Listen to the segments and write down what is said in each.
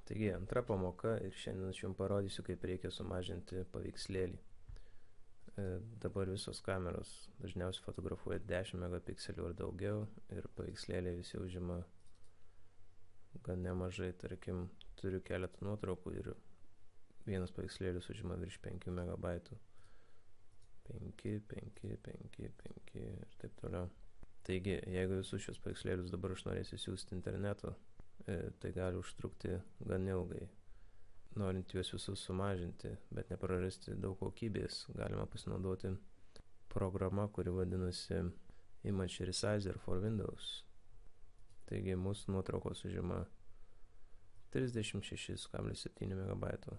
Taigi, antra pamoka ir šiandien aš jums parodysiu, kaip reikia sumažinti paveikslėlį. Dabar visos kameros dažniausiai fotografuoja 10 megapikselių ar daugiau ir paveikslėliai visi užima gan nemažai. Tarkim, turiu keletą nuotraukų ir vienas paveikslėlis užima virš 5 megabaitų. 5 ir taip toliau. Taigi, jeigu visus šios paveikslėlius dabar aš norėsiu siųsti internetu, tai gali užtrukti gan ilgai. Norint juos visus sumažinti, bet neprarasti daug kokybės, galima pasinaudoti programa, kuri vadinasi Image Resizer for Windows. Taigi, mūsų nuotraukos užima 36,7 megabaitų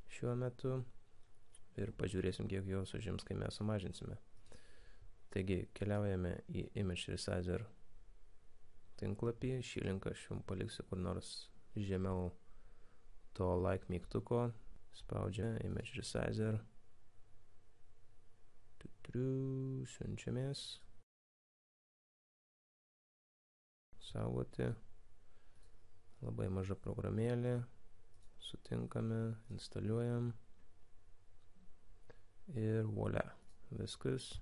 šiuo metu ir pažiūrėsim, kiek jos užims, kai mes sumažinsime. Taigi, keliaujame į Image Resizer tinklapį, šį linką aš jums paliksiu kur nors žemiau to like mygtuko, spaudžia Image Resizer, siunčiamės, saugoti, labai maža programėlė, sutinkame, instaliuojam ir voila, viskas,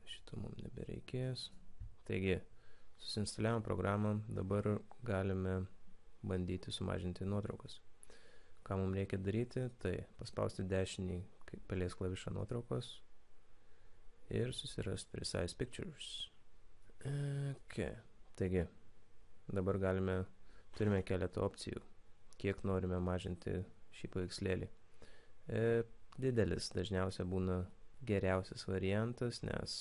šito mums nebereikės. Taigi, susinstaliavom programą, dabar galime bandyti sumažinti nuotraukas. Ką mums reikia daryti, tai paspausti dešinį pelės klavišą nuotraukos ir susirasti Precise Pictures. Taigi, dabar turime keletą opcijų, kiek norime mažinti šį paveikslėlį. Didelis dažniausiai būna geriausias variantas, nes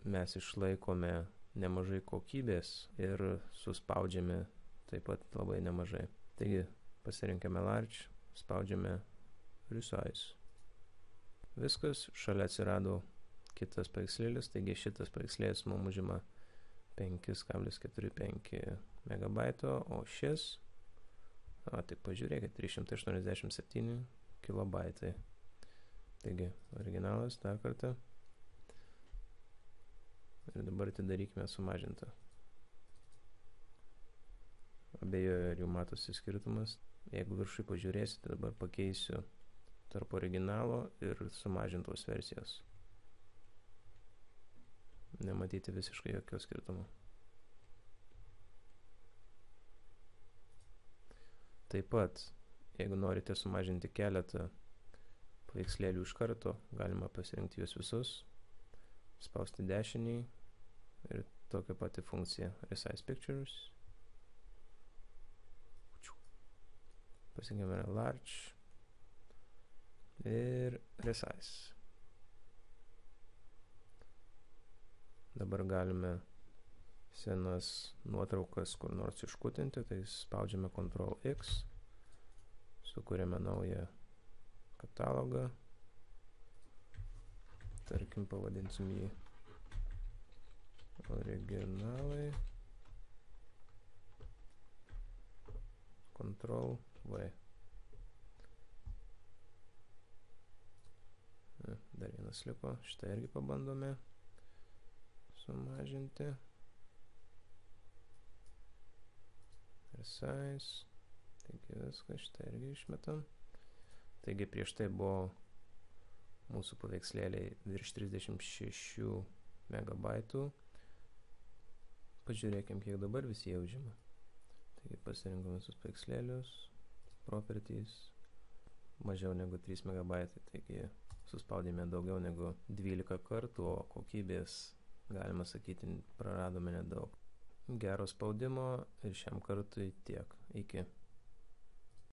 mes išlaikome nemažai kokybės ir suspaudžiame taip pat labai nemažai. Taigi, pasirinkame Large, spaudžiame Resize. Viskas, šalia atsirado kitas paveikslėlis, taigi šitas paveikslėlis mums užima 5,45 megabaito, o šis, tai pažiūrėkit, 387 kilobaitai. Taigi, originalas, dar kartą. Ir dabar atidarykime sumažintą. Abejoju, ar jau matosi skirtumas. Jeigu viršui pažiūrėsite, dabar pakeisiu tarp originalo ir sumažintos versijos. Nematyti visiškai jokio skirtumo. Taip pat, jeigu norite sumažinti keletą paveikslėlių iš karto, galima pasirinkti juos visus, spausti dešinį ir tokia pati funkcija Resize Pictures. Pasirinkime Large ir Resize. Dabar galime senas nuotraukas kur nors iškutinti, tai spaudžiame Ctrl X, sukūrėme naują katalogą, tarkim pavadinsim jį originalai, Ctrl V. Dar vienas liko, šitą irgi pabandome sumažinti. Resize, taigi viską, šitą irgi išmetam. Taigi prieš tai buvo mūsų paveikslėliai virš 36 megabaitų. Pažiūrėkim, kiek dabar visi jie užima. Taigi pasirinkom visus paveikslėlius, properties, mažiau negu 3 megabaitai, taigi suspaudėme daugiau negu 12 kartų, o kokybės, galima sakyti, praradome nedaug. Gero spaudimo ir šiam kartui tiek. Iki.